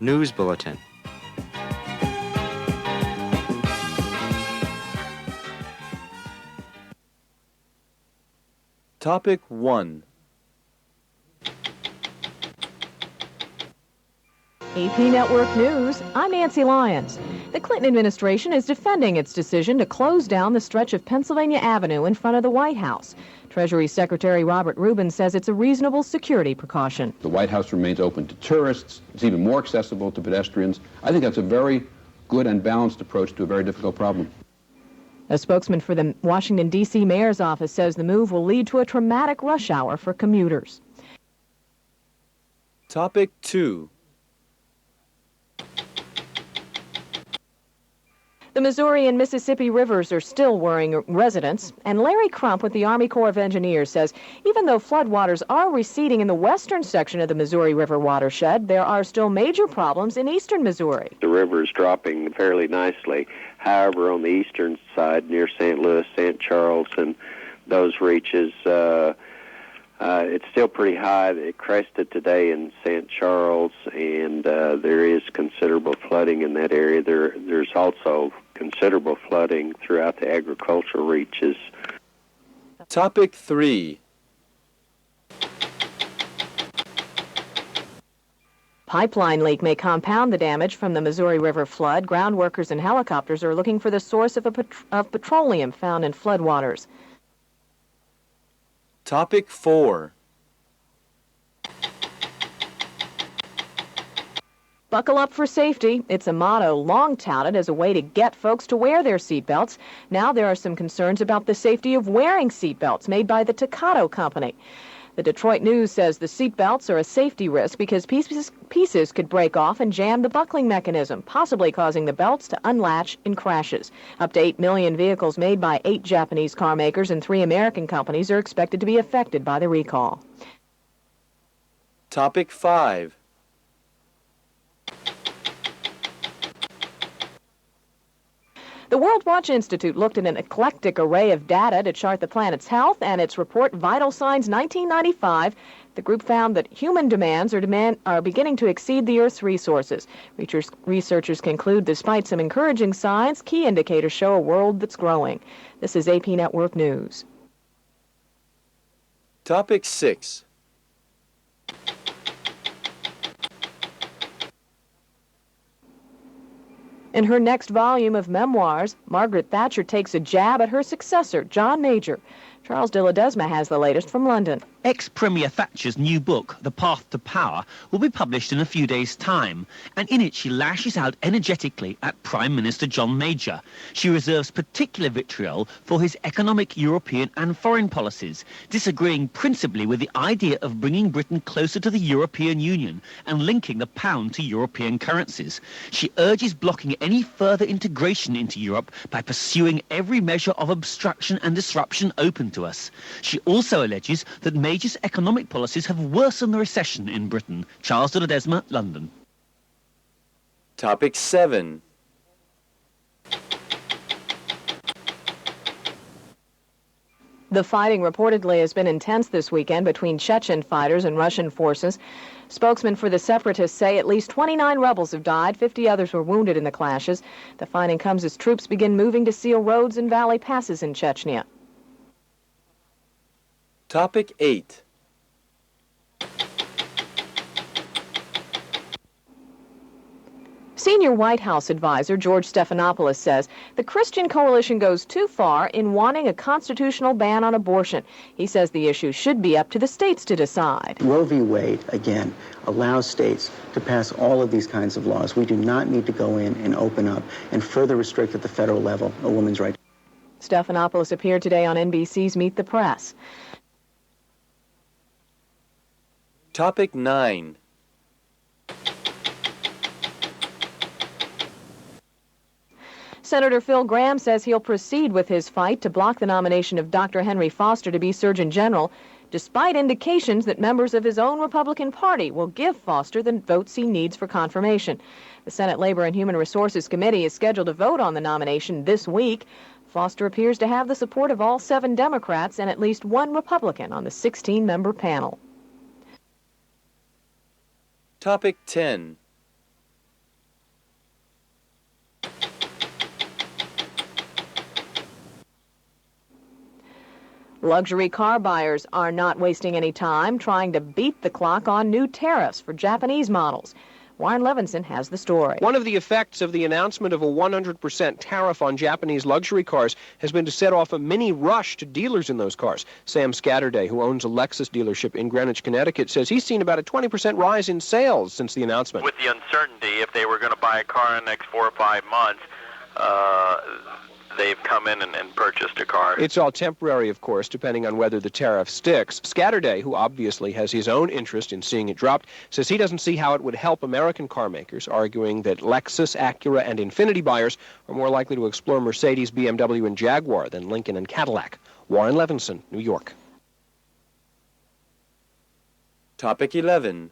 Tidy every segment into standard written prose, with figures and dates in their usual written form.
News Bulletin. Topic 1. AP Network News, I'm Nancy Lyons. The Clinton administration is defending its decision to close down the stretch of Pennsylvania Avenue in front of the White House. Treasury Secretary Robert Rubin says it's a reasonable security precaution. The White House remains open to tourists. It's even more accessible to pedestrians. I think that's a very good and balanced approach to a very difficult problem. A spokesman for the Washington, D.C. mayor's office says the move will lead to a traumatic rush hour for commuters. Topic 2. The Missouri and Mississippi rivers are still worrying residents, and Larry Crump with the Army Corps of Engineers says even though floodwaters are receding in the western section of the Missouri River watershed, there are still major problems in eastern Missouri. The river is dropping fairly nicely. However, on the eastern side, near St. Louis, St. Charles, and those reaches, it's still pretty high. It crested today in St. Charles, and there is considerable flooding in that area. There's also considerable flooding throughout the agricultural reaches. Topic 3. Pipeline leak may compound the damage from the Missouri River flood. Ground workers and helicopters are looking for the source of petroleum found in floodwaters. Topic 4. Buckle up for safety. It's a motto long touted as a way to get folks to wear their seatbelts. Now there are some concerns about the safety of wearing seatbelts made by the Takato Company. The Detroit News says the seatbelts are a safety risk because pieces could break off and jam the buckling mechanism, possibly causing the belts to unlatch in crashes. Up to 8 million vehicles made by 8 Japanese car makers and 3 American companies are expected to be affected by the recall. Topic 5. The World Watch Institute looked at an eclectic array of data to chart the planet's health, and its report, Vital Signs 1995, the group found that human demands are beginning to exceed the Earth's resources. Researchers conclude, despite some encouraging signs, key indicators show a world that's growing. This is AP Network News. Topic 6. In her next volume of memoirs, Margaret Thatcher takes a jab at her successor, John Major. Charles de Ledesma has the latest from London. Ex-Premier Thatcher's new book, The Path to Power, will be published in a few days' time, and in it she lashes out energetically at Prime Minister John Major. She reserves particular vitriol for his economic European and foreign policies, disagreeing principally with the idea of bringing Britain closer to the European Union and linking the pound to European currencies. She urges blocking any further integration into Europe by pursuing every measure of obstruction and disruption open to us. She also alleges that Major's economic policies have worsened the recession in Britain. Charles de Ledesma, London. Topic 7. The fighting reportedly has been intense this weekend between Chechen fighters and Russian forces. Spokesmen for the separatists say at least 29 rebels have died, 50 others were wounded in the clashes. The fighting comes as troops begin moving to seal roads and valley passes in Chechnya. Topic 8. Senior White House advisor George Stephanopoulos says the Christian Coalition goes too far in wanting a constitutional ban on abortion. He says the issue should be up to the states to decide. Roe v. Wade, again, allows states to pass all of these kinds of laws. We do not need to go in and open up and further restrict at the federal level a woman's right. Stephanopoulos appeared today on NBC's Meet the Press. Topic 9. Senator Phil Gramm says he'll proceed with his fight to block the nomination of Dr. Henry Foster to be Surgeon General, despite indications that members of his own Republican Party will give Foster the votes he needs for confirmation. The Senate Labor and Human Resources Committee is scheduled to vote on the nomination this week. Foster appears to have the support of all 7 Democrats and at least 1 Republican on the 16-member panel. Topic 10. Luxury car buyers are not wasting any time trying to beat the clock on new tariffs for Japanese models. Warren Levinson has the story. One of the effects of the announcement of a 100% tariff on Japanese luxury cars has been to set off a mini rush to dealers in those cars. Sam Scatterday, who owns a Lexus dealership in Greenwich, Connecticut, says he's seen about a 20% rise in sales since the announcement. With the uncertainty, if they were going to buy a car in the next 4 or 5 months, they've come in and purchased a car. It's all temporary, of course, depending on whether the tariff sticks. Scatterday, who obviously has his own interest in seeing it dropped, says he doesn't see how it would help American car makers, arguing that Lexus, Acura, and Infiniti buyers are more likely to explore Mercedes, BMW, and Jaguar than Lincoln and Cadillac. Warren Levinson, New York. Topic 11.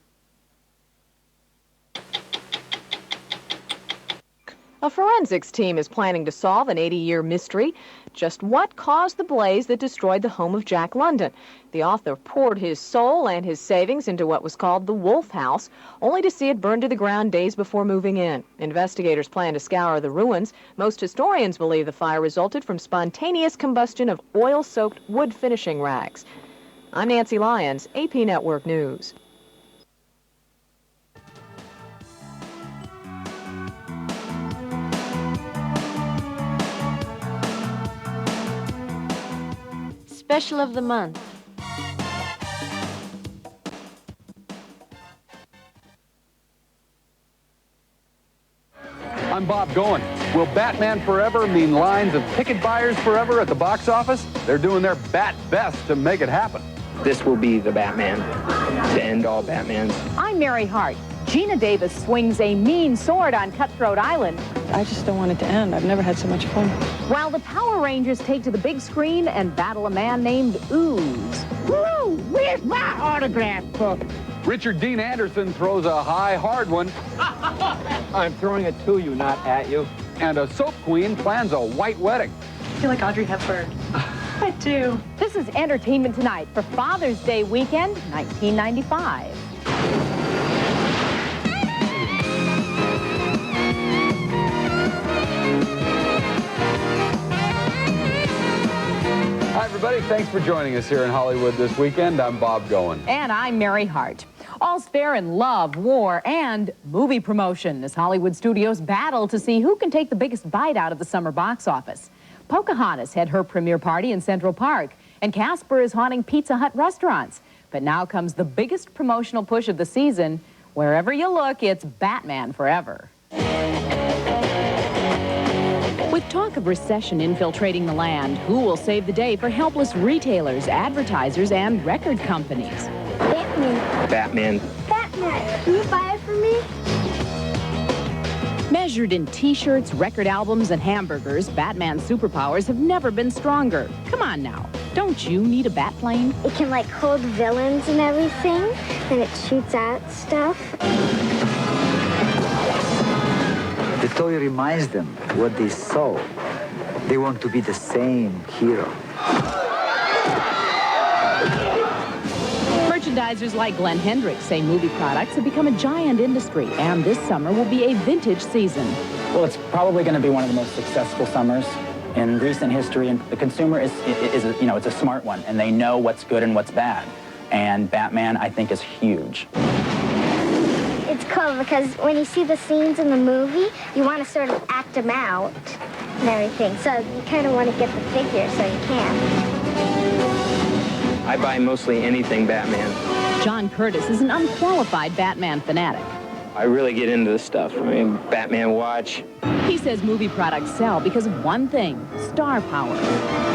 A forensics team is planning to solve an 80-year mystery. Just what caused the blaze that destroyed the home of Jack London? The author poured his soul and his savings into what was called the Wolf House, only to see it burn to the ground days before moving in. Investigators plan to scour the ruins. Most historians believe the fire resulted from spontaneous combustion of oil-soaked wood finishing rags. I'm Nancy Lyons, AP Network News. Special of the month. I'm Bob Goen. Will Batman Forever mean lines of ticket buyers forever at the box office? They're doing their bat best to make it happen. This will be the Batman, to end all Batmans. I'm Mary Hart. Gina Davis swings a mean sword on Cutthroat Island. I just don't want it to end. I've never had so much fun. While the Power Rangers take to the big screen and battle a man named Ooze. Woo! Where's my autograph book? Richard Dean Anderson throws a high, hard one. I'm throwing it to you, not at you. And a soap queen plans a white wedding. I feel like Audrey Hepburn. I do. This is Entertainment Tonight for Father's Day weekend, 1995. Hi, everybody. Thanks for joining us here in Hollywood this weekend. I'm Bob Goen. And I'm Mary Hart. All's fair in love, war, and movie promotion as Hollywood studios battle to see who can take the biggest bite out of the summer box office. Pocahontas had her premiere party in Central Park, and Casper is haunting Pizza Hut restaurants. But now comes the biggest promotional push of the season. Wherever you look, it's Batman Forever. With talk of recession infiltrating the land, who will save the day for helpless retailers, advertisers, and record companies? Batman. Batman, can you buy it for me? Measured in T-shirts, record albums, and hamburgers, Batman's superpowers have never been stronger. Come on now, don't you need a bat plane? It can like hold villains and everything, and it shoots out stuff. The toy reminds them what they saw. They want to be the same hero. Merchandisers like Glenn Hendricks say movie products have become a giant industry, and this summer will be a vintage season. Well, it's probably going to be one of the most successful summers in recent history, and the consumer is it's a smart one, and they know what's good and what's bad. And Batman, I think, is huge. It's cool because when you see the scenes in the movie, you want to sort of act them out and everything. So you kind of want to get the figure so you can. I buy mostly anything Batman. John Curtis is an unqualified Batman fanatic. I really get into this stuff. I mean, Batman watch. He says movie products sell because of one thing, star power.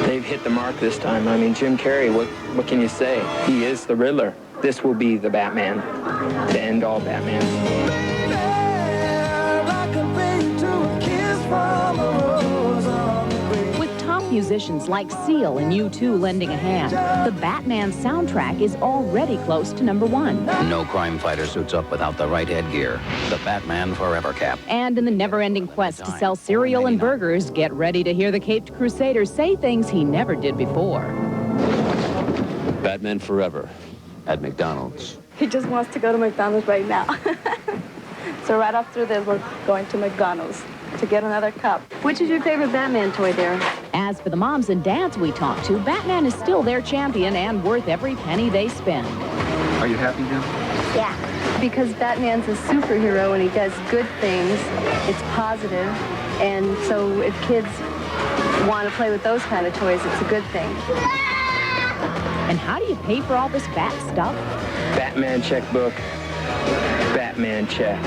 They've hit the mark this time. I mean, Jim Carrey, what can you say? He is the Riddler. This will be the Batman, to end all Batmans. With top musicians like Seal and U2 lending a hand, the Batman soundtrack is already close to #1. No crime fighter suits up without the right headgear. The Batman Forever cap. And in the never-ending quest to sell cereal and burgers, get ready to hear the Caped Crusader say things he never did before. Batman Forever at McDonald's. He just wants to go to McDonald's right now. So right after this, we're going to McDonald's to get another cup. Which is your favorite Batman toy, Darren? As for the moms and dads we talked to, Batman is still their champion and worth every penny they spend. Are you happy, Jim? Yeah. Because Batman's a superhero and he does good things. It's positive. And so if kids want to play with those kind of toys, it's a good thing. And how do you pay for all this bat stuff? Batman checkbook. Batman check.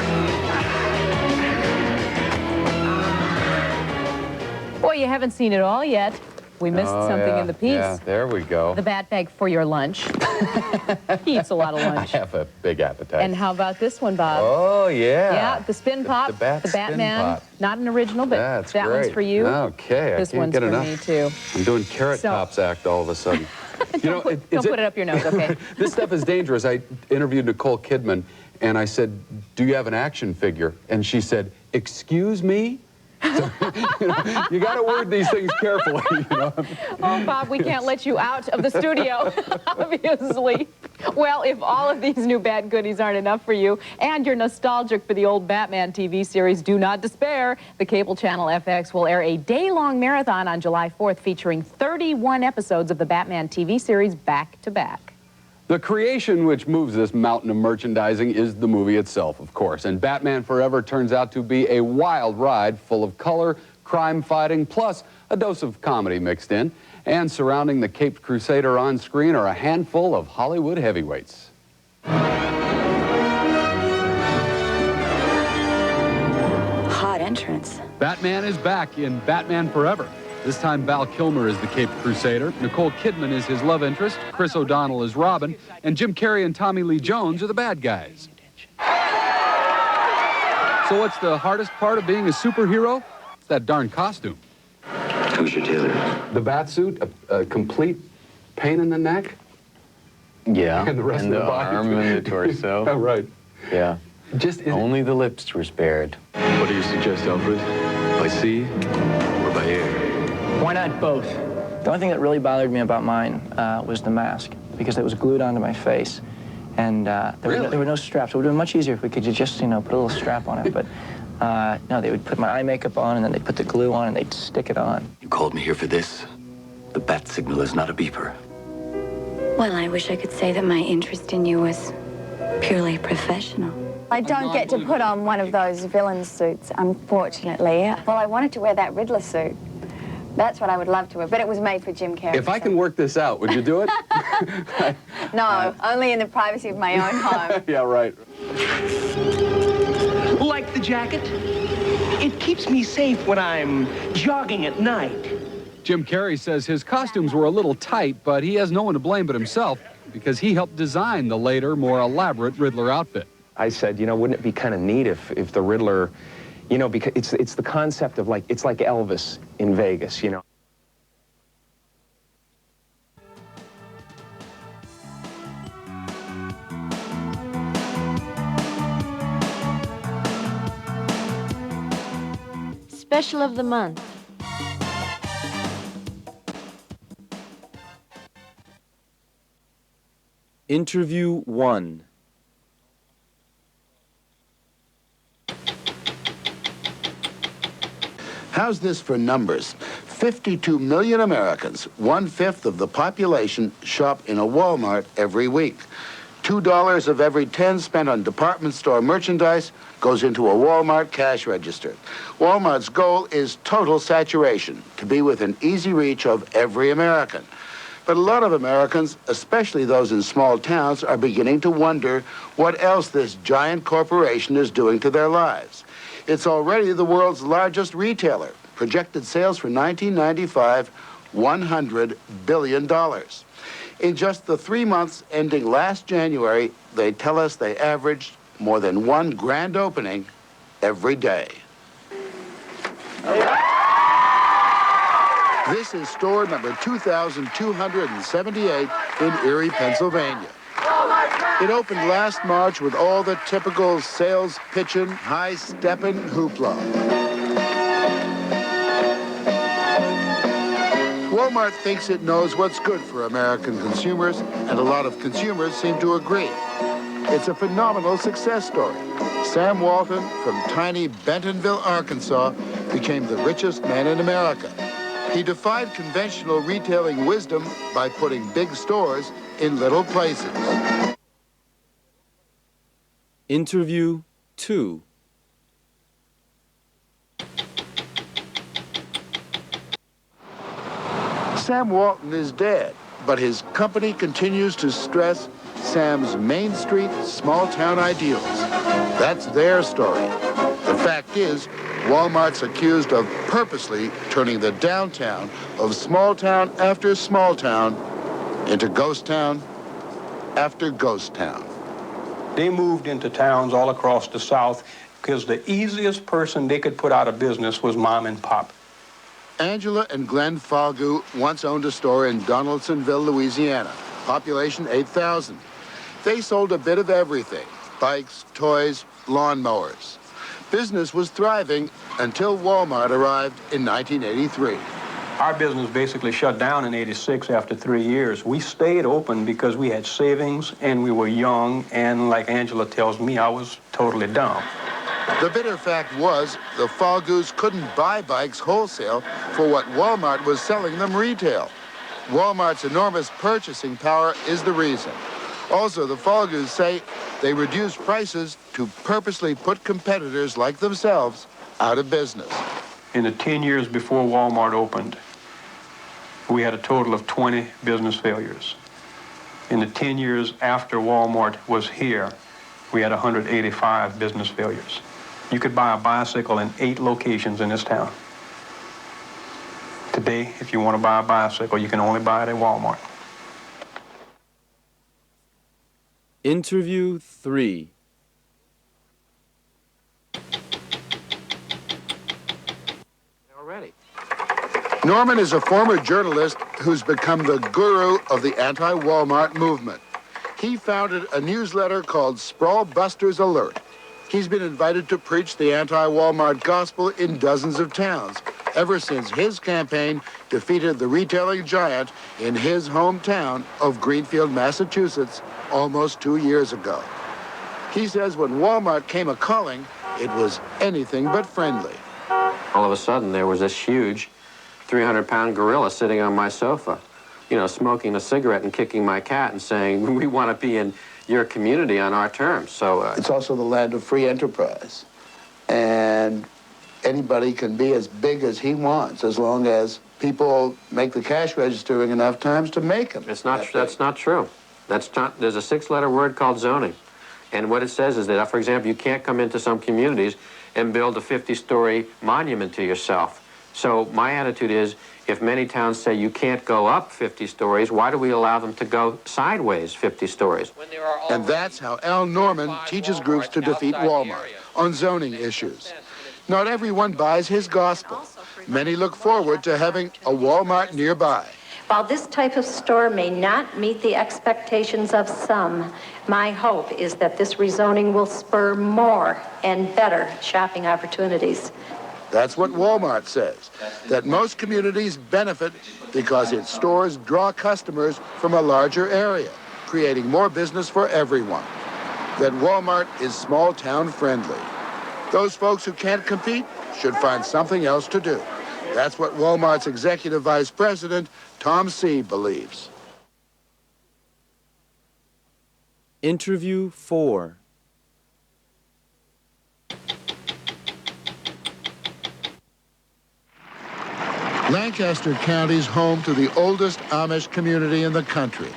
Boy, you haven't seen it all yet. We missed something in the piece. Yeah, there we go. The bat bag for your lunch. He eats a lot of lunch. I have a big appetite. And how about this one, Bob? Oh, yeah. Yeah, the spin pop. The Batman. Spin-Pot. Not an original, but That's that great. one's for you. Okay, This I can't one's get for enough. me, too. I'm doing Carrot Tops act all of a sudden. Don't put it up your nose, okay? This stuff is dangerous. I interviewed Nicole Kidman, and I said, do you have an action figure? And she said, excuse me? So, you got to word these things carefully. Oh, Bob, we can't let you out of the studio, obviously. Well, if all of these new Bat goodies aren't enough for you, and you're nostalgic for the old Batman TV series, do not despair. The cable channel FX will air a day-long marathon on July 4th featuring 31 episodes of the Batman TV series back-to-back. The creation which moves this mountain of merchandising is the movie itself, of course. And Batman Forever turns out to be a wild ride full of color, crime fighting, plus a dose of comedy mixed in. And surrounding the Caped Crusader on screen are a handful of Hollywood heavyweights. Hot entrance. Batman is back in Batman Forever. This time Val Kilmer is the Caped Crusader, Nicole Kidman is his love interest, Chris O'Donnell is Robin, and Jim Carrey and Tommy Lee Jones are the bad guys. So what's the hardest part of being a superhero? It's that darn costume. Who's your tailor? The bat suit, a complete pain in the neck. Yeah, And the rest of the body. arm and the torso. Oh, right. Yeah. Just only the lips were spared. What do you suggest, Alfred? By sea or by air? Why not both? The only thing that really bothered me about mine was the mask, because it was glued onto my face. And there were no straps. It would have been much easier if we could just, put a little strap on it. But no, they would put my eye makeup on, and then they'd put the glue on, and they'd stick it on. You called me here for this? The bat signal is not a beeper. Well, I wish I could say that my interest in you was purely professional. I don't get to put on one of those villain suits, unfortunately. Well, I wanted to wear that Riddler suit. That's what I would love to wear, but it was made for Jim Carrey. If I can work this out, would you do it? No, only in the privacy of my own home. Yeah, right. Like the jacket? It keeps me safe when I'm jogging at night. Jim Carrey says his costumes were a little tight, but he has no one to blame but himself because he helped design the later, more elaborate Riddler outfit. I said, wouldn't it be kind of neat if the Riddler, because it's the concept of it's like Elvis in Vegas, Special of the month. Interview 1. How's this for numbers? 52 million Americans, 1/5 of the population, shop in a Walmart every week. $2 of every 10 spent on department store merchandise goes into a Walmart cash register. Walmart's goal is total saturation, to be within easy reach of every American. But a lot of Americans, especially those in small towns, are beginning to wonder what else this giant corporation is doing to their lives. It's already the world's largest retailer. Projected sales for 1995, $100 billion. In just the 3 months ending last January, they tell us they averaged more than one grand opening every day. This is store number 2278 in Erie, Pennsylvania. It opened last March with all the typical sales pitchin', high-steppin' hoopla. Walmart thinks it knows what's good for American consumers, and a lot of consumers seem to agree. It's a phenomenal success story. Sam Walton from tiny Bentonville, Arkansas, became the richest man in America. He defied conventional retailing wisdom by putting big stores in little places. Interview 2. Sam Walton is dead, but his company continues to stress Sam's Main Street small-town ideals. That's their story. The fact is, Walmart's accused of purposely turning the downtown of small town after small town into ghost town after ghost town. They moved into towns all across the South because the easiest person they could put out of business was mom and pop. Angela and Glenn Falgu once owned a store in Donaldsonville, Louisiana, population 8,000. They sold a bit of everything, bikes, toys, lawnmowers. Business was thriving until Walmart arrived in 1983. Our business basically shut down in '86 after 3 years. We stayed open because we had savings and we were young, and like Angela tells me, I was totally dumb. The bitter fact was the Falgus couldn't buy bikes wholesale for what Walmart was selling them retail. Walmart's enormous purchasing power is the reason. Also, the Falgus say they reduced prices to purposely put competitors like themselves out of business. In the 10 years before Walmart opened, we had a total of 20 business failures. In the 10 years after Walmart was here, we had 185 business failures. You could buy a bicycle in 8 locations in this town. Today, if you want to buy a bicycle, you can only buy it at Walmart. Interview 3. Already. Norman is a former journalist who's become the guru of the anti-Walmart movement. He founded a newsletter called Sprawl Busters Alert. He's been invited to preach the anti-Walmart gospel in dozens of towns ever since his campaign defeated the retailing giant in his hometown of Greenfield, Massachusetts, almost 2 years ago. He says when Walmart came a-calling, it was anything but friendly. All of a sudden, there was this huge 300-pound gorilla sitting on my sofa, you know, smoking a cigarette and kicking my cat and saying, we want to be in your community on our terms. So it's also the land of free enterprise. And anybody can be as big as he wants as long as people make the cash registering enough times to make him. It's not. That's not true. That's not. There's a 6-letter word called zoning. And what it says is that, for example, you can't come into some communities and build a 50-story monument to yourself. So my attitude is, if many towns say you can't go up 50 stories, why do we allow them to go sideways 50 stories? And that's how Al Norman teaches groups to defeat Walmart on zoning issues. Not everyone buys his gospel. Many look forward to having a Walmart nearby. While this type of store may not meet the expectations of some, my hope is that this rezoning will spur more and better shopping opportunities. That's what Walmart says, that most communities benefit because its stores draw customers from a larger area, creating more business for everyone. That Walmart is small-town friendly. Those folks who can't compete should find something else to do. That's what Walmart's Executive Vice President, Tom C., believes. Interview 4. Lancaster County is home to the oldest Amish community in the country,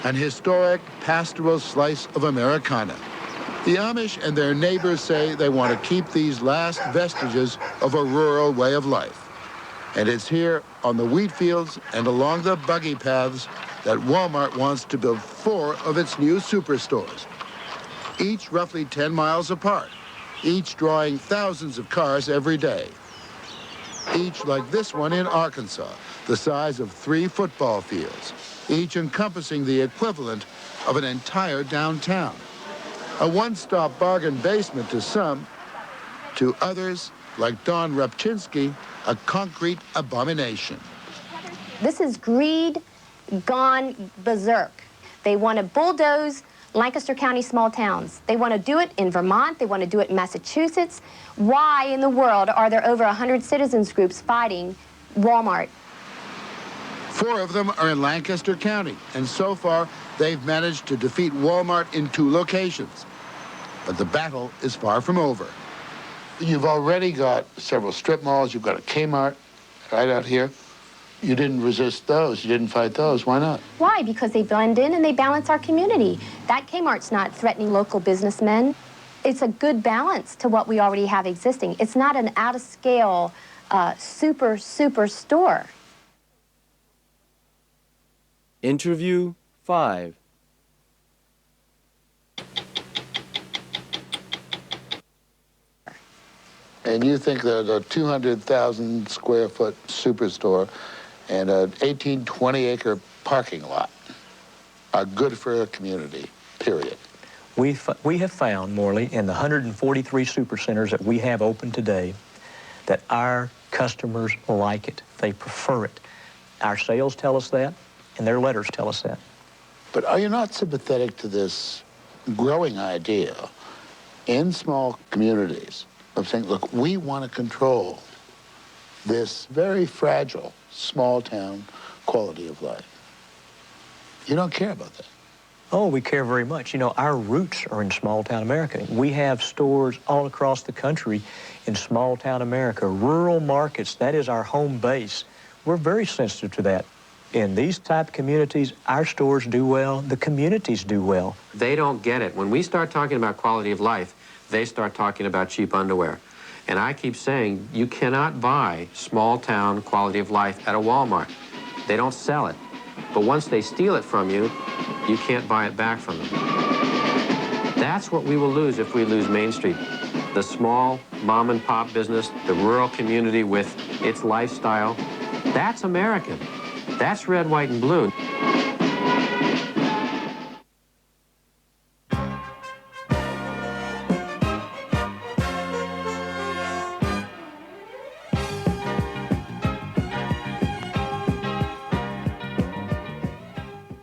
an historic pastoral slice of Americana. The Amish and their neighbors say they want to keep these last vestiges of a rural way of life. And it's here on the wheat fields and along the buggy paths that Walmart wants to build 4 of its new superstores, each roughly 10 miles apart, each drawing thousands of cars every day. Each like this one in Arkansas, the size of 3 football fields, each encompassing the equivalent of an entire downtown. A one-stop bargain basement to some, to others, like Don Repchinsky, a concrete abomination. This is greed gone berserk. They want to bulldoze Lancaster County small towns. They want to do it in Vermont. They want to do it in Massachusetts. Why in the world are there over 100 citizens groups fighting Walmart? 4 of them are in Lancaster County, and so far, they've managed to defeat Walmart in 2 locations. But the battle is far from over. You've already got several strip malls. You've got a Kmart right out here. You didn't resist those. You didn't fight those. Why not? Why? Because they blend in and they balance our community. That Kmart's not threatening local businessmen. It's a good balance to what we already have existing. It's not an out-of-scale, super store. Interview 5. And you think that a 200,000 square foot superstore and an 18, 20-acre parking lot are good for a community, period. We have found, Morley, in the 143 supercenters that we have open today, that our customers like it. They prefer it. Our sales tell us that, and their letters tell us that. But are you not sympathetic to this growing idea in small communities of saying, look, we want to control this very fragile, small-town quality of life? You don't care about that. Oh, we care very much. You know, our roots are in small-town America. We have stores all across the country in small-town America, rural markets. That is our home base. We're very sensitive to that. In these type communities, our stores do well, the communities do well. They don't get it. When we start talking about quality of life, they start talking about cheap underwear. And I keep saying, you cannot buy small-town quality of life at a Walmart. They don't sell it. But once they steal it from you, you can't buy it back from them. That's what we will lose if we lose Main Street. The small mom-and-pop business, the rural community with its lifestyle, that's American. That's red, white, and blue.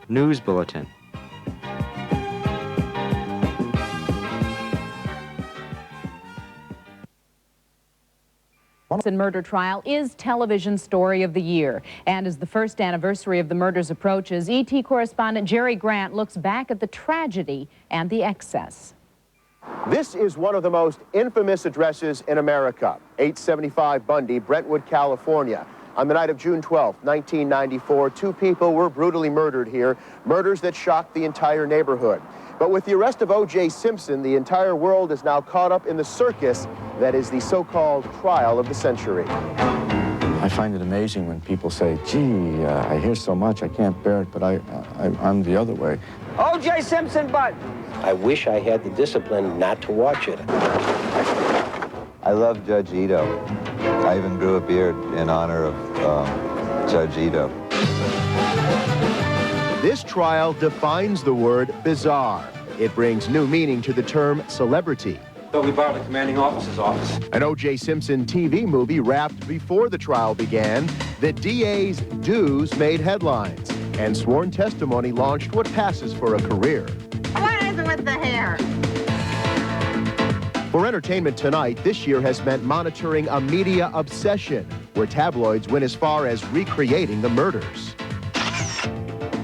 News Bulletin. Manson murder trial is television story of the year. And as the first anniversary of the murders approaches, ET correspondent Jerry Grant looks back at the tragedy and the excess. This is one of the most infamous addresses in America, 875 Bundy, Brentwood, California. On the night of June 12, 1994, 2 people were brutally murdered here, murders that shocked the entire neighborhood. But with the arrest of O.J. Simpson, the entire world is now caught up in the circus that is the so-called trial of the century. I find it amazing when people say, gee, I hear so much, I can't bear it, but I'm the other way. O.J. Simpson, bud. I wish I had the discipline not to watch it. I love Judge Ito. I even grew a beard in honor of Judge Ito. This trial defines the word bizarre. It brings new meaning to the term celebrity. So we borrowed the commanding officer's office. An O.J. Simpson TV movie wrapped before the trial began. The DA's dues made headlines, and sworn testimony launched what passes for a career. What is it with the hair? For Entertainment Tonight, this year has meant monitoring a media obsession, where tabloids went as far as recreating the murders.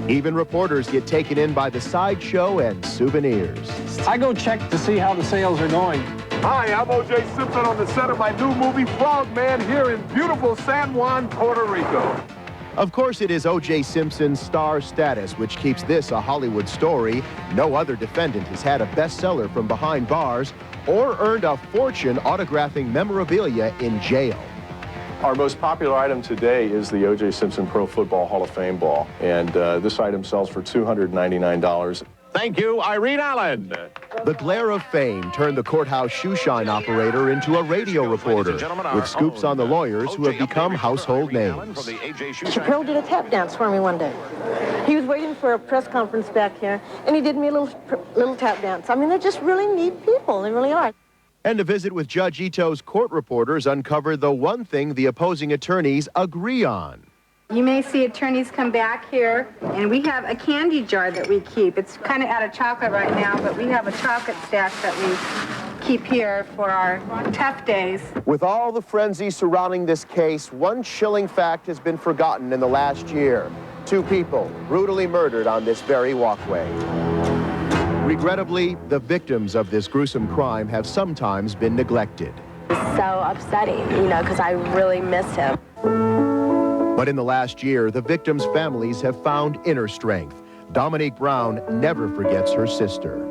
Even reporters get taken in by the sideshow and souvenirs. I go check to see how the sales are going. Hi, I'm O.J. Simpson on the set of my new movie, Frogman, here in beautiful San Juan, Puerto Rico. Of course, it is O.J. Simpson's star status which keeps this a Hollywood story. No other defendant has had a bestseller from behind bars or earned a fortune autographing memorabilia in jail. Our most popular item today is the O.J. Simpson Pro Football Hall of Fame ball, and this item sells for $299. Thank you, Irene Allen. The glare of fame turned the courthouse shoeshine operator into a radio reporter with scoops on the lawyers who have become household names. Chappelle did a tap dance for me one day. He was waiting for a press conference back here, and he did me a little tap dance. I mean, they're just really neat people. They really are. And a visit with Judge Ito's court reporters uncovered the one thing the opposing attorneys agree on. You may see attorneys come back here, and we have a candy jar that we keep. It's kind of out of chocolate right now, but we have a chocolate stash that we keep here for our tough days. With all the frenzy surrounding this case, one chilling fact has been forgotten in the last year. 2 people brutally murdered on this very walkway. Regrettably, the victims of this gruesome crime have sometimes been neglected. It's so upsetting, you know, because I really miss him. But in the last year, the victims' families have found inner strength. Dominique Brown never forgets her sister.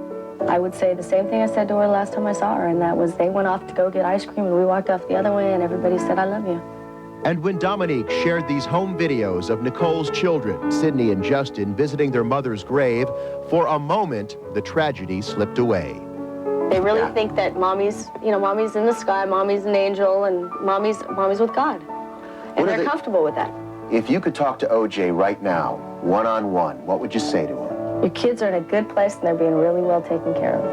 I would say the same thing I said to her last time I saw her, and that was they went off to go get ice cream, and we walked off the other way, and everybody said, I love you. And when Dominique shared these home videos of Nicole's children, Sydney and Justin, visiting their mother's grave, for a moment, the tragedy slipped away. They really think that mommy's, you know, mommy's in the sky, mommy's an angel, and mommy's with God. And they're comfortable with that. If you could talk to OJ right now, one-on-one, what would you say to him? Your kids are in a good place, and they're being really well taken care of.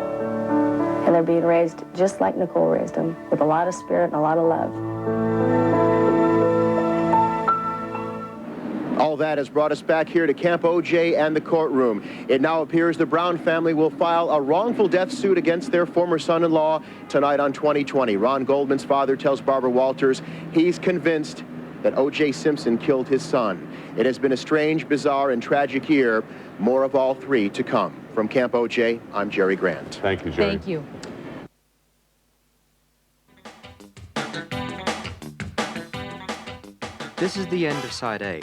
And they're being raised just like Nicole raised them, with a lot of spirit and a lot of love. All that has brought us back here to Camp OJ and the courtroom. It now appears the Brown family will file a wrongful death suit against their former son-in-law tonight on 2020. Ron Goldman's father tells Barbara Walters he's convinced that O.J. Simpson killed his son. It has been a strange, bizarre, and tragic year. More of all 3 to come. From Camp OJ, I'm Jerry Grant. Thank you, Jerry. Thank you. This is the end of side A.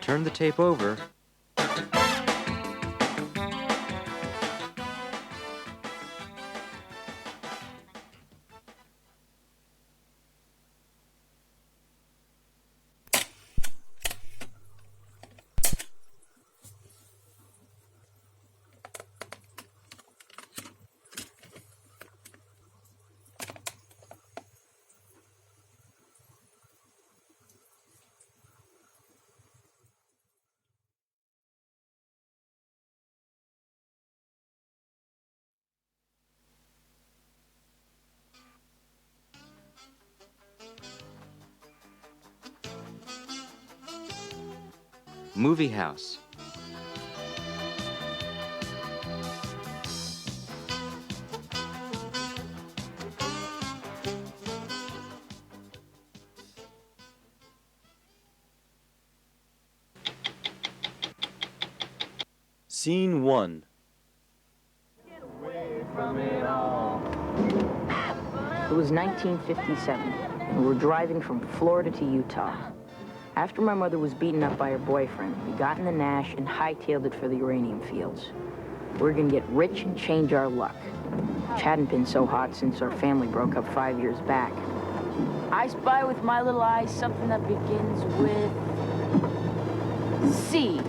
Turn the tape over. Movie house. Scene 1. It was 1957, and we were driving from Florida to Utah. After my mother was beaten up by her boyfriend, we got in the Nash and hightailed it for the uranium fields. We were gonna get rich and change our luck, which hadn't been so hot since our family broke up 5 years back. I spy with my little eyes something that begins with C.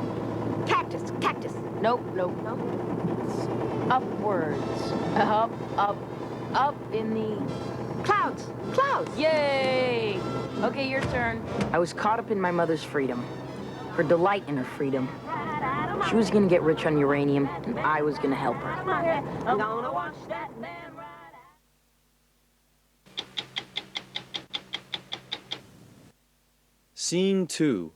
Cactus, cactus. Nope, nope, nope. It's upwards. Up in the clouds, clouds. Yay! Okay, your turn. I was caught up in my mother's freedom, her delight in her freedom. She was gonna get rich on uranium, and I was gonna help her. I'm gonna watch that man ride out. Scene 2.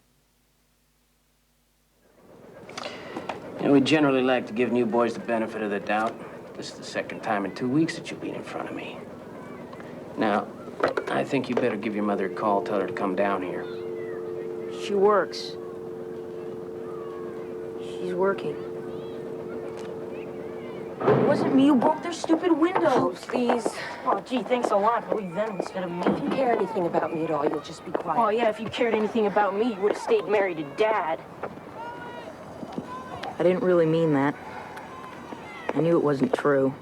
And we generally like to give new boys the benefit of the doubt. This is the second time in 2 weeks that you've been in front of me. Now, I think you better give your mother a call, tell her to come down here. She works. She's working. It wasn't me who broke their stupid windows. Oh, please. Oh, gee, thanks a lot. Leave them instead of me. If you care anything about me at all, you'll just be quiet. Oh, yeah, if you cared anything about me, you would have stayed married to Dad. I didn't really mean that. I knew it wasn't true.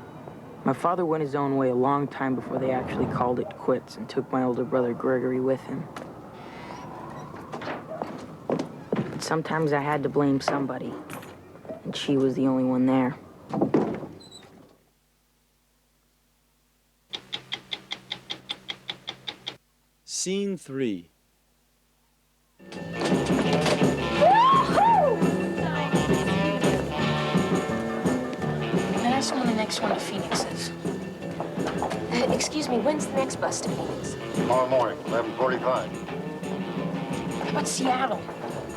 My father went his own way a long time before they actually called it quits and took my older brother Gregory with him. But sometimes I had to blame somebody, and she was the only one there. Scene 3. Ask when the next one to Phoenix is. Excuse me, when's the next bus to Phoenix? Tomorrow morning, 11:45. What about Seattle?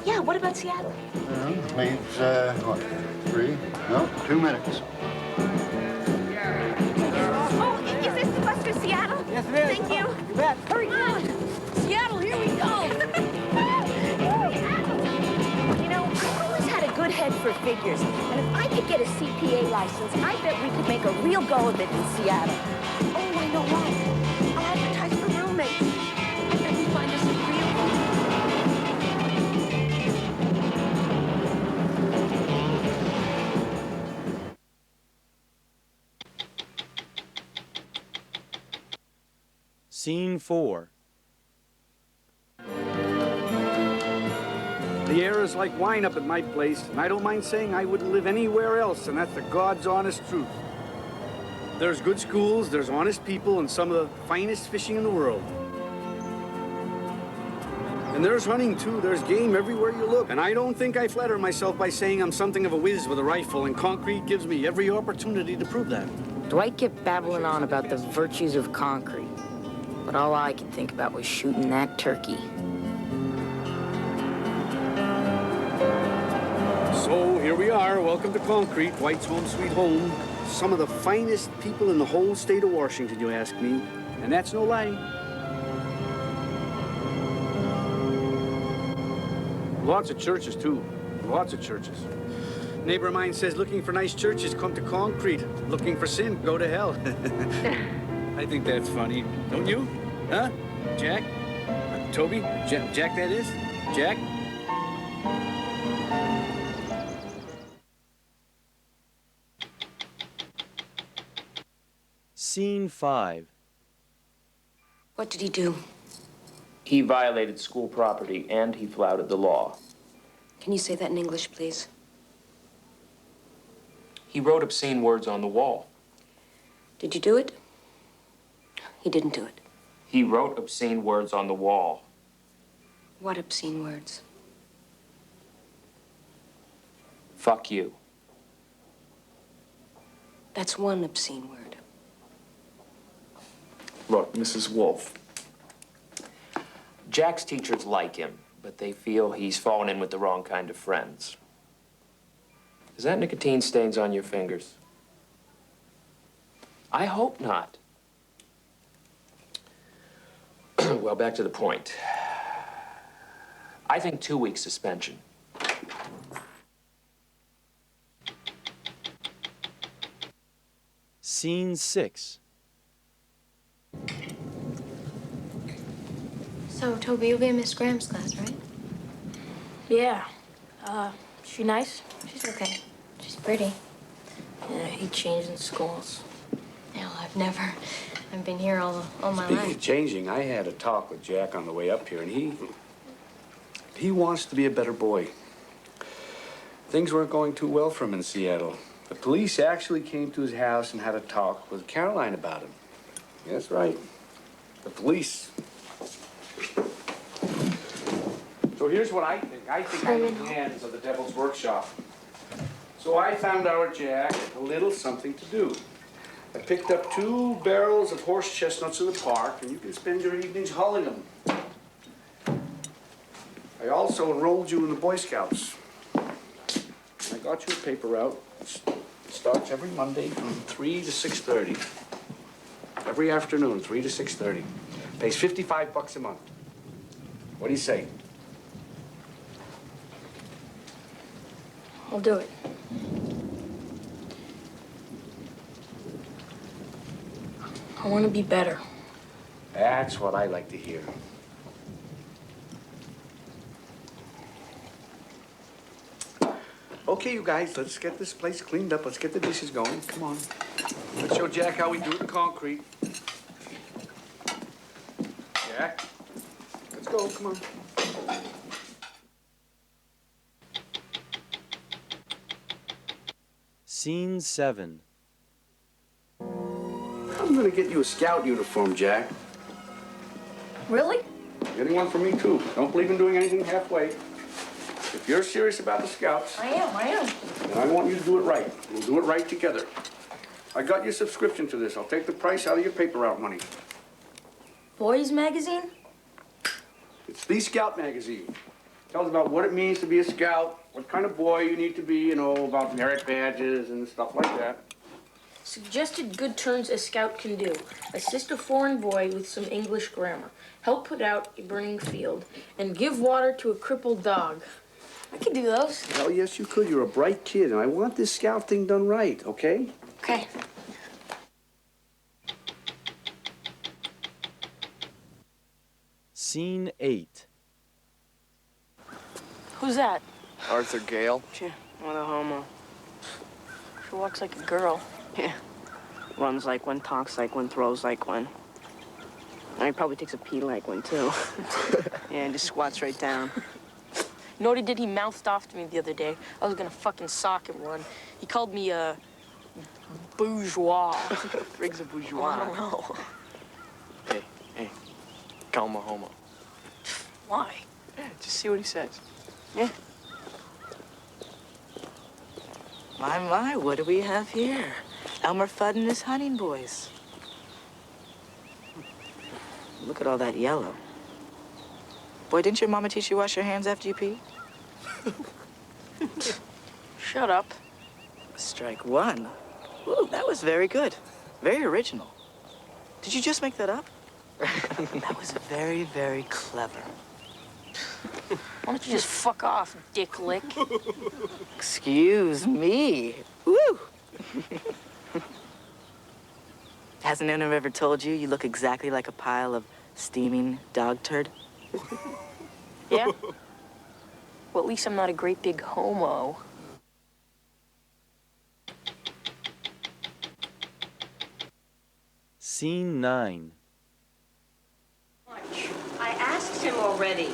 Yeah, what about Seattle? Leaves, what, 3? No, 2 minutes. Oh, is this Thank you. Hurry on. Seattle, here we go. You know, I've always had a good head for figures. And if I could get a CPA license, I bet we could make a real go of it in Seattle. Oh, I know what. I'll advertise for roommates. I bet we find us a real Scene 4. The air is like wine up at my place, and I don't mind saying I wouldn't live anywhere else, and that's the God's honest truth. There's good schools, there's honest people, and some of the finest fishing in the world. And there's hunting, too. There's game everywhere you look. And I don't think I flatter myself by saying I'm something of a whiz with a rifle, and concrete gives me every opportunity to prove that. Dwight kept babbling on about the virtues of concrete, but all I could think about was shooting that turkey. So here we are. Welcome to concrete, Dwight's home sweet home. Some of the finest people in the whole state of Washington, you ask me. And that's no lie. Lots of churches, too. Lots of churches. Neighbor of mine says looking for nice churches, come to concrete. Looking for sin, go to hell. I think that's funny. Don't you? Huh? Jack? Toby? Jack, that is? Jack? Scene 5. What did he do? He violated school property and he flouted the law. Can you say that in English, please? He wrote obscene words on the wall. Did you do it? He didn't do it. He wrote obscene words on the wall. What obscene words? Fuck you. That's one obscene word. Look, Mrs. Wolf. Jack's teachers like him, but they feel he's fallen in with the wrong kind of friends. Is that nicotine stains on your fingers? I hope not. Well, back to the point. I think 2 weeks suspension. Scene 6. So, Toby, you'll be in Miss Graham's class, right? Yeah. She nice? She's okay. She's pretty. Yeah, he changed in schools. No, I've been here all my Speaking life. of changing, I had a talk with Jack on the way up here, and he wants to be a better boy. Things weren't going too well for him in Seattle. The police actually came to his house and had a talk with Caroline about him. Yeah, that's right. The police. So here's what I think. I think I'm in the hands of the devil's workshop. So I found our Jack a little something to do. I picked up 2 barrels of horse chestnuts in the park, and you can spend your evenings hauling them. I also enrolled you in the Boy Scouts. I got you a paper route. It starts every Monday from 3 to 6:30. Every afternoon, 3 to 6:30. Pays $55 a month. What do you say? I'll do it. I want to be better. That's what I like to hear. Okay, you guys, let's get this place cleaned up. Let's get the dishes going. Come on. Let's show Jack how we do the concrete. Jack, let's go. Come on. Scene 7. I'm gonna get you a scout uniform, Jack. Really? Getting one for me, too. Don't believe in doing anything halfway. If you're serious about the scouts, I am. then I want you to do it right. We'll do it right together. I got your subscription to this. I'll take the price out of your paper route money. Boys magazine? It's the Scout magazine. Tells about what it means to be a scout, what kind of boy you need to be, you know, about merit badges and stuff like that. Suggested good turns a scout can do. Assist a foreign boy with some English grammar. Help put out a burning field. And give water to a crippled dog. I could do those. Hell yes, you could. You're a bright kid, and I want this scout thing done right, okay? Okay. Scene 8. Who's that? Arthur Gale. Yeah, what a homo. She walks like a girl. Yeah. Runs like one, talks like one, throws like one. And he probably takes a pee like one, too. Yeah, and just squats right down. You know what he did? He mouthed off to me the other day. I was gonna fucking sock him one. He called me a bourgeois. Riggs a bourgeois. I don't know. Hey, call him a homo. Why? Yeah, just see what he says. Yeah. My, what do we have here? Elmer Fudd and his hunting boys. Look at all that yellow. Boy, didn't your mama teach you to wash your hands after you pee? Shut up. Strike one. Ooh, that was very good. Very original. Did you just make that up? That was very, very clever. Why don't you just fuck off, dick lick? Excuse me. Woo! Hasn't anyone ever told you you look exactly like a pile of steaming dog turd? Yeah? Well, at least I'm not a great big homo. Scene 9. I asked him already.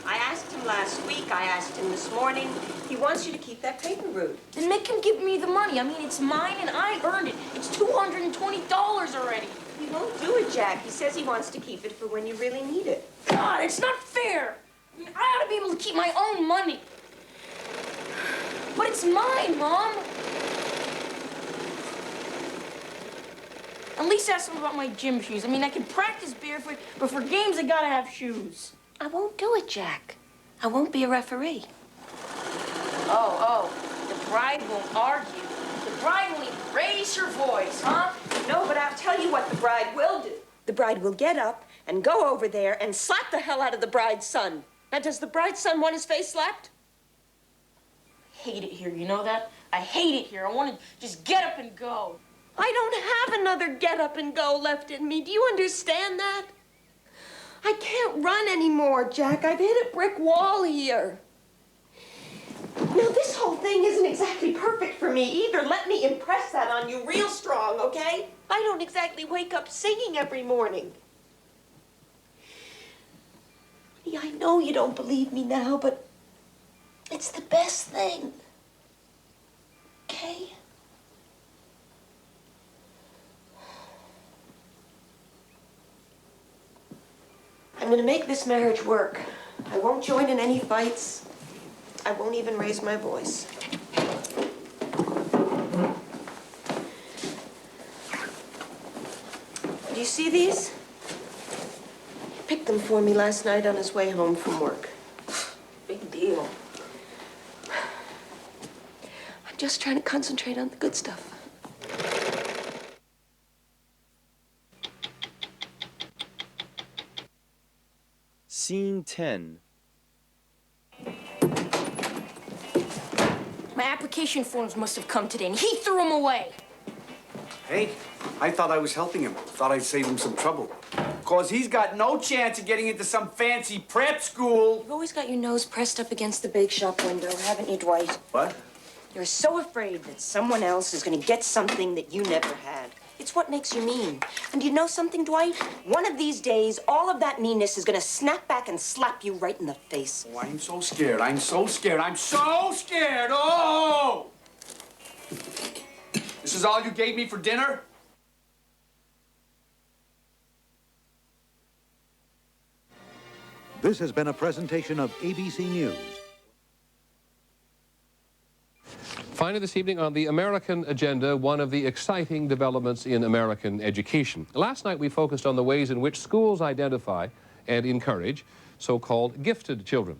I asked him last week. I asked him this morning. He wants you to keep that paper route. Then make him give me the money. I mean, it's mine and I earned it. It's $220 already. He won't do it, Jack. He says he wants to keep it for when you really need it. God, it's not fair. I mean, I ought to be able to keep my own money. But it's mine, Mom. At least ask him about my gym shoes. I mean, I can practice barefoot, but for games, I gotta have shoes. I won't do it, Jack. I won't be a referee. Oh, the bride won't argue. The bride won't even raise her voice, huh? No, but I'll tell you what the bride will do. The bride will get up and go over there and slap the hell out of the bride's son. Now, does the bride's son want his face slapped? I hate it here, you know that? I hate it here. I want to just get up and go. I don't have another get up and go left in me. Do you understand that? I can't run anymore, Jack. I've hit a brick wall here. Now, this whole thing isn't exactly perfect for me either. Let me impress that on you real strong, okay? I don't exactly wake up singing every morning. Yeah, I know you don't believe me now, but it's the best thing. Okay? I'm gonna make this marriage work. I won't join in any fights. I won't even raise my voice. Do you see these? He picked them for me last night on his way home from work. Big deal. I'm just trying to concentrate on the good stuff. Scene 10. My application forms must have come today, and he threw them away. Hey, I thought I was helping him. Thought I'd save him some trouble. 'Cause he's got no chance of getting into some fancy prep school. You've always got your nose pressed up against the bake shop window, haven't you, Dwight? What? You're so afraid that someone else is going to get something that you never had. It's what makes you mean. And you know something, Dwight? One of these days, all of that meanness is going to snap back and slap you right in the face. Oh, I'm so scared. I'm so scared. I'm so scared. Oh! This is all you gave me for dinner? This has been a presentation of ABC News. Finally this evening on the American agenda, one of the exciting developments in American education. Last night we focused on the ways in which schools identify and encourage so-called gifted children.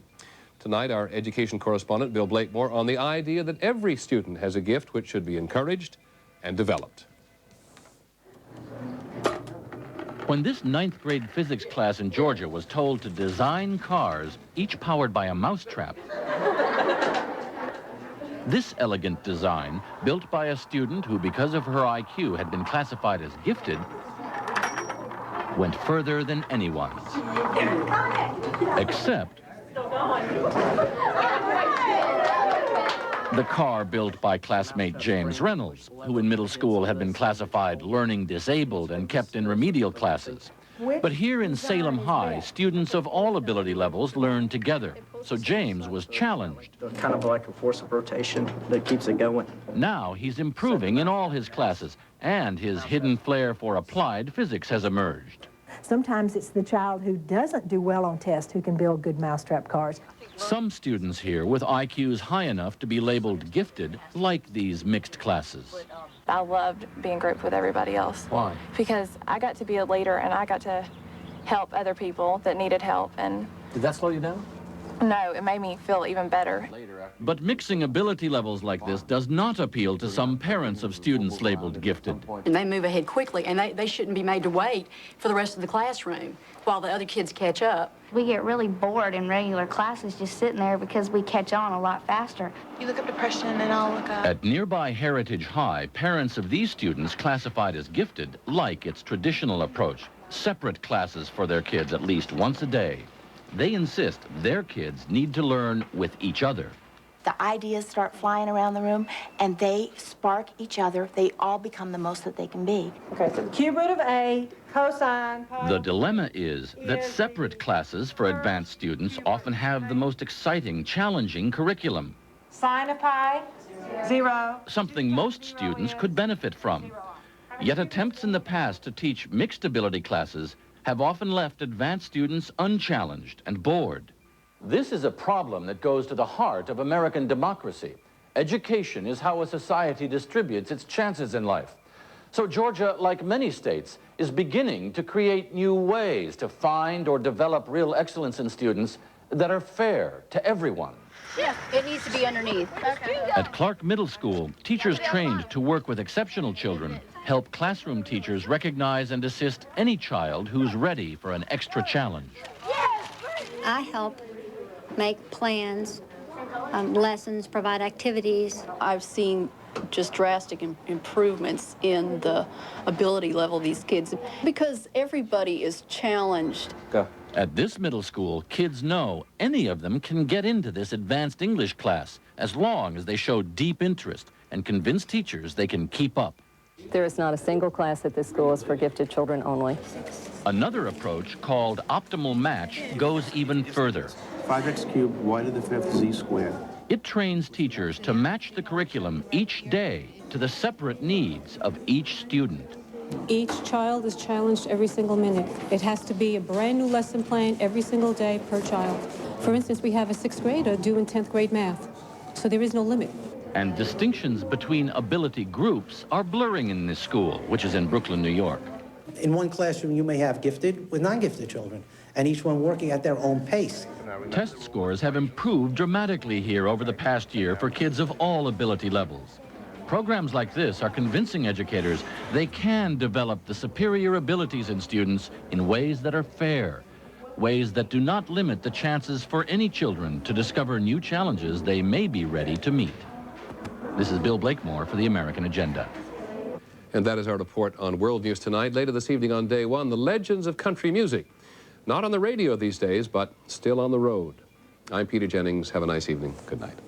Tonight our education correspondent Bill Blakemore on the idea that every student has a gift which should be encouraged and developed. When this ninth grade physics class in Georgia was told to design cars, each powered by a mousetrap, this elegant design, built by a student who, because of her IQ, had been classified as gifted, went further than anyone's. Except the car built by classmate James Reynolds, who in middle school had been classified learning disabled and kept in remedial classes. But here in Salem High, students of all ability levels learn together. So James was challenged. Kind of like a force of rotation that keeps it going. Now he's improving in all his classes, and his hidden flair for applied physics has emerged. Sometimes it's the child who doesn't do well on tests who can build good mousetrap cars. Some students here with IQs high enough to be labeled gifted like these mixed classes. I loved being grouped with everybody else. Why? Because I got to be a leader and I got to help other people that needed help. And Did that slow you down? no, it made me feel even better. But mixing ability levels like this does not appeal to some parents of students labeled gifted. And they move ahead quickly, and they shouldn't be made to wait for the rest of the classroom while the other kids catch up. We get really bored in regular classes just sitting there because we catch on a lot faster. You look up depression and I'll look up. At nearby Heritage High, parents of these students classified as gifted like its traditional approach, separate classes for their kids at least once a day. They insist their kids need to learn with each other. The ideas start flying around the room, and they spark each other. They all become the most that they can be. Okay, so the cube root of A, cosine, pi. The dilemma is that separate classes for advanced students often have the most exciting, challenging curriculum. Sine of pi, 0. Something most students could benefit from. Yet attempts in the past to teach mixed ability classes have often left advanced students unchallenged and bored. This is a problem that goes to the heart of American democracy. Education is how a society distributes its chances in life. So Georgia, like many states, is beginning to create new ways to find or develop real excellence in students that are fair to everyone. Yeah, it needs to be underneath. Okay. At Clark Middle School, teachers trained to work with exceptional children help classroom teachers recognize and assist any child who's ready for an extra challenge. I help make plans, lessons, provide activities. I've seen just drastic improvements in the ability level of these kids because everybody is challenged. Go. At this middle school, kids know any of them can get into this advanced English class as long as they show deep interest and convince teachers they can keep up. There is not a single class at this school is for gifted children only. Another approach, called optimal match, goes even further. 5x cubed, y to the 5th, z squared. It trains teachers to match the curriculum each day to the separate needs of each student. Each child is challenged every single minute. It has to be a brand new lesson plan every single day per child. For instance, we have a 6th grader doing 10th grade math, so there is no limit. And distinctions between ability groups are blurring in this school, which is in Brooklyn, New York. In one classroom, you may have gifted with non-gifted children, and each one working at their own pace. Test scores have improved dramatically here over the past year for kids of all ability levels. Programs like this are convincing educators they can develop the superior abilities in students in ways that are fair, ways that do not limit the chances for any children to discover new challenges they may be ready to meet. This is Bill Blakemore for the American Agenda. And that is our report on World News Tonight. Later this evening on Day One, the legends of country music. Not on the radio these days, but still on the road. I'm Peter Jennings. Have a nice evening. Good night.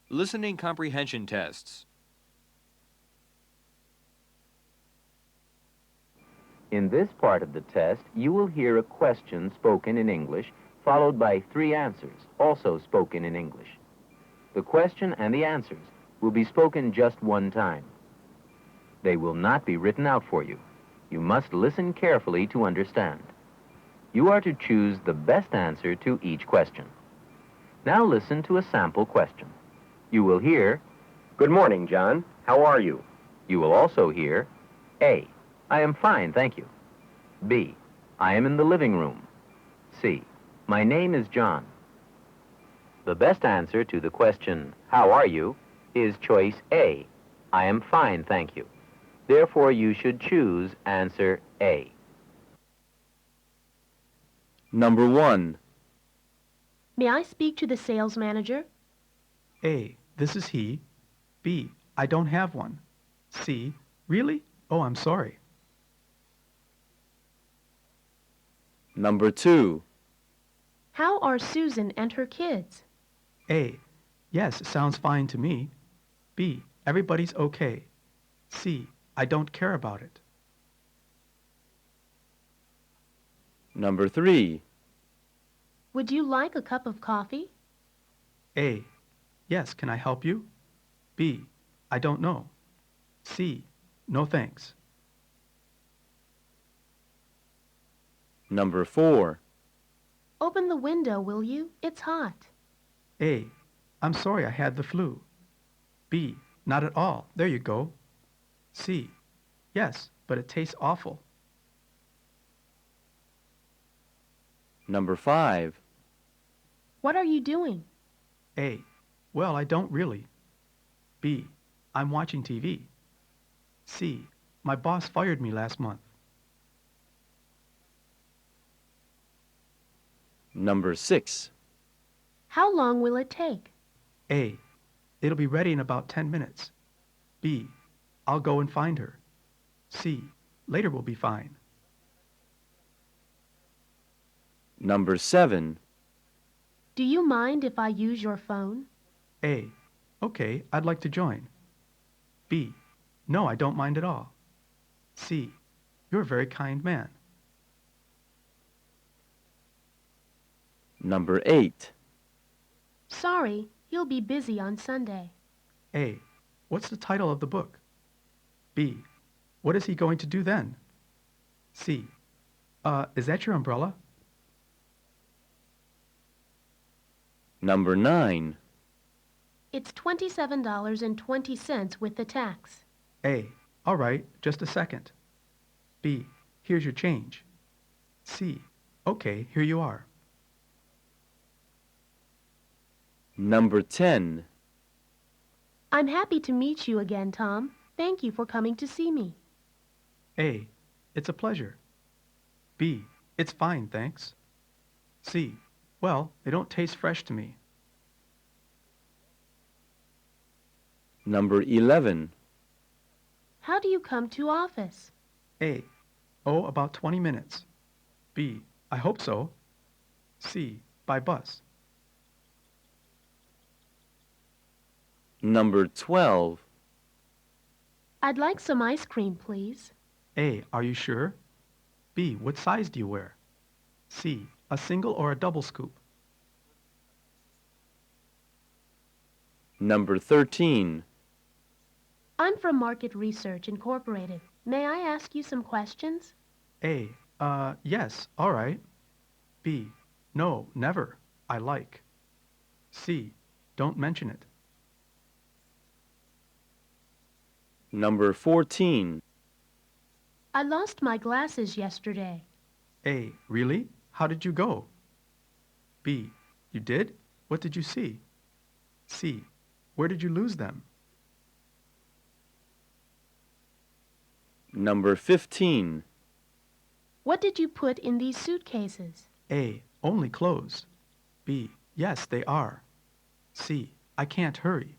Listening comprehension tests. In this part of the test, you will hear a question spoken in English, followed by 3 answers, also spoken in English. The question and the answers will be spoken just one time. They will not be written out for you. You must listen carefully to understand. You are to choose the best answer to each question. Now listen to a sample question. You will hear, "Good morning, John. How are you?" You will also hear, A, "I am fine, thank you." B, "I am in the living room." C, "My name is John." The best answer to the question, "How are you?" is choice A, I am fine, thank you. Therefore, you should choose answer A. Number 1. May I speak to the sales manager? A, this is he. B, I don't have one. C, really? Oh, I'm sorry. Number 2. How are Susan and her kids? A, yes, sounds fine to me. B, everybody's okay. C, I don't care about it. Number 3. Would you like a cup of coffee? A, yes, can I help you? B, I don't know. C, no thanks. Number 4. Open the window, will you? It's hot. A, I'm sorry I had the flu. B, not at all. There you go. C, yes, but it tastes awful. Number 5. What are you doing? A, well, I don't really. B, I'm watching TV. C, my boss fired me last month. Number 6. How long will it take? A, it'll be ready in about 10 minutes. B, I'll go and find her. C, later we'll be fine. Number 7. Do you mind if I use your phone? A, okay, I'd like to join. B, no, I don't mind at all. C, you're a very kind man. Number 8. Sorry, he'll be busy on Sunday. A, what's the title of the book? B, what is he going to do then? C, is that your umbrella? Number 9. It's $27.20 with the tax. A, all right, just a second. B, here's your change. C, okay, here you are. Number 10. I'm happy to meet you again, Tom. Thank you for coming to see me. A, it's a pleasure. B, it's fine, thanks. C, well, they don't taste fresh to me. Number 11. How do you come to office? A, oh, about 20 minutes. B, I hope so. C, by bus. Number 12. I'd like some ice cream, please. A, are you sure? B, what size do you wear? C, a single or a double scoop? Number 13. I'm from Market Research Incorporated. May I ask you some questions? A, yes, all right. B, no, never, I like. C, don't mention it. Number 14. I lost my glasses yesterday. A, really? How did you go? B, you did? What did you see? C, where did you lose them? Number 15. What did you put in these suitcases? A, only clothes. B, yes, they are. C, I can't hurry.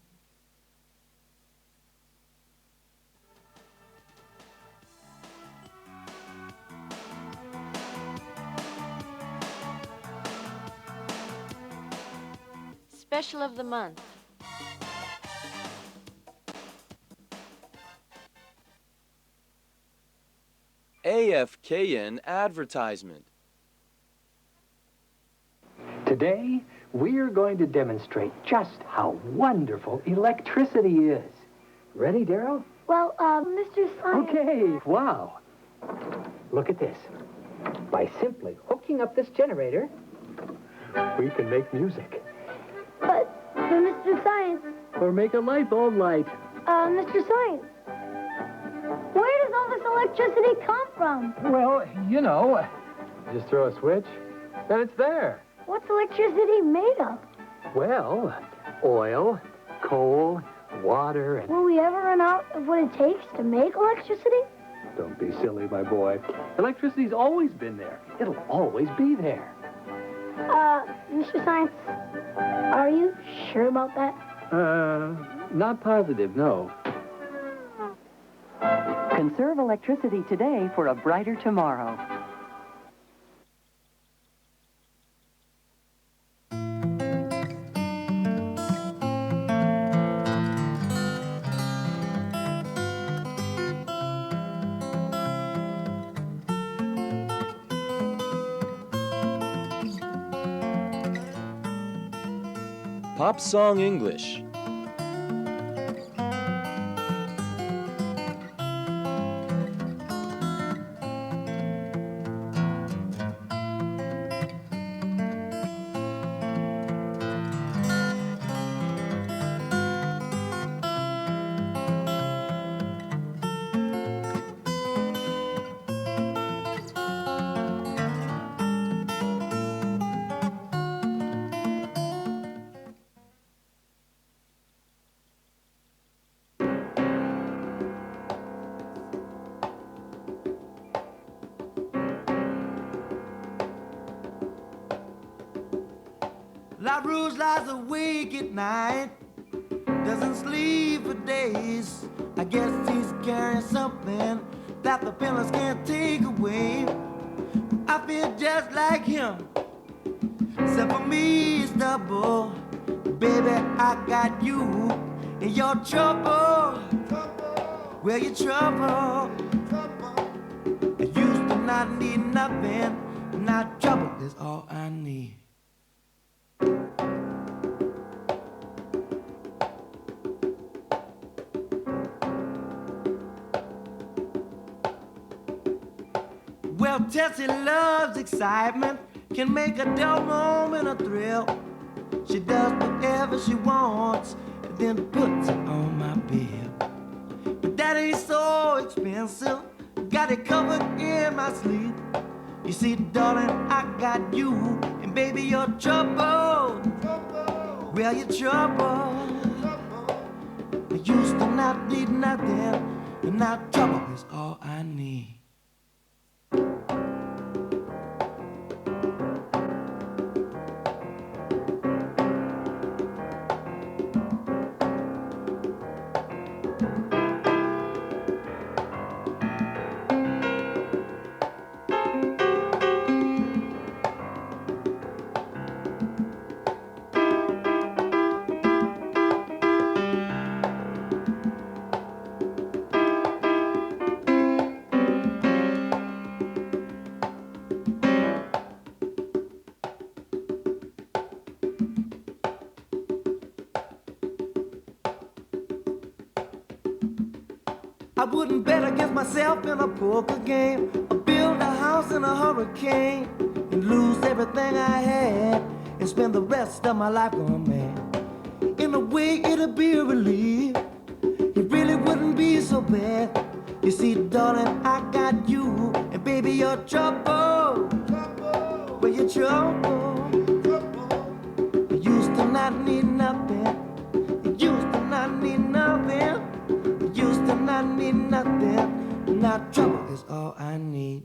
Special of the month. AFKN advertisement. Today, we're going to demonstrate just how wonderful electricity is. Ready, Daryl? Well, Mr. Science... Okay, wow. Look at this. By simply hooking up this generator, we can make music. But Mr. Science... Or make a light bulb light. Mr. Science... Where does all this electricity come from? Well, you know, just throw a switch, and it's there. What's electricity made of? Well, oil, coal, water, and... Will we ever run out of what it takes to make electricity? Don't be silly, my boy. Electricity's always been there. It'll always be there. Mr. Science, are you sure about that? Not positive, no. Conserve electricity today for a brighter tomorrow. Pop Song English. La Rouge lies awake at night, doesn't sleep for days. I guess he's carrying something that the pillars can't take away. I feel just like him, except for me it's double. Baby, I got you in your trouble. Well, your trouble. I used to not need nothing, now trouble is all I need. Well, Tessie loves excitement, can make a dull moment a thrill. She does whatever she wants, and then puts it on my bill. But that ain't so expensive, got it covered in my sleep. You see, darling, I got you, and baby, you're trouble. Well, you're trouble. I used to not need nothing, and now trouble is all I need. I wouldn't bet against myself in a poker game, or build a house in a hurricane, and lose everything I had, and spend the rest of my life going mad. In a way, it'd be a relief. It really wouldn't be so bad. You see, darling, I got you, and baby, you're trouble. Well, you're trouble. I used to not need nothing. I used to not need nothing. Used to not need nothing, now trouble is all I need.